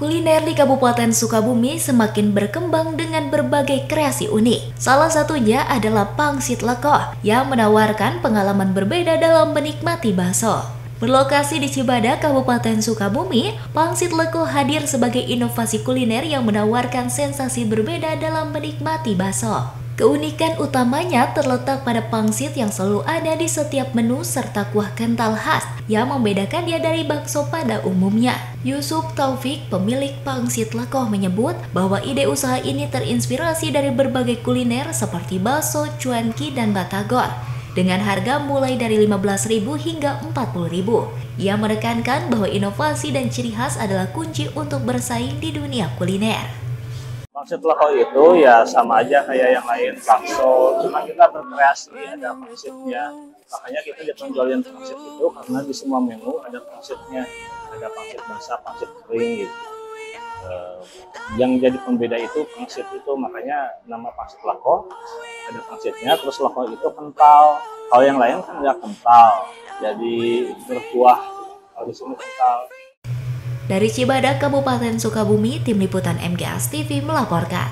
Kuliner di Kabupaten Sukabumi semakin berkembang dengan berbagai kreasi unik. Salah satunya adalah pangsit lekoh yang menawarkan pengalaman berbeda dalam menikmati bakso. Berlokasi di Cibadak, Kabupaten Sukabumi, pangsit lekoh hadir sebagai inovasi kuliner yang menawarkan sensasi berbeda dalam menikmati bakso. Keunikan utamanya terletak pada pangsit yang selalu ada di setiap menu serta kuah kental khas yang membedakannya dari bakso pada umumnya. Yusuf Taufik, pemilik pangsit lekoh, menyebut bahwa ide usaha ini terinspirasi dari berbagai kuliner seperti bakso, cuanki, dan batagor dengan harga mulai dari Rp15.000 hingga Rp40.000. Ia menekankan bahwa inovasi dan ciri khas adalah kunci untuk bersaing di dunia kuliner. Pangsit lekoh itu ya sama aja kayak yang lain, bakso, cuma kita berkreasi, ada pangsitnya. Makanya kita jualin pangsit itu karena di semua menu ada pangsitnya, ada pangsit basah, pangsit kering gitu. Yang jadi pembeda itu pangsit itu, makanya nama pangsit lekoh, ada pangsitnya, terus lekoh itu kental. Kalau yang lain kan nggak kental, jadi berkuah. Kalau di sini kental. Dari Cibadak, Kabupaten Sukabumi, Tim Liputan MGS TV melaporkan.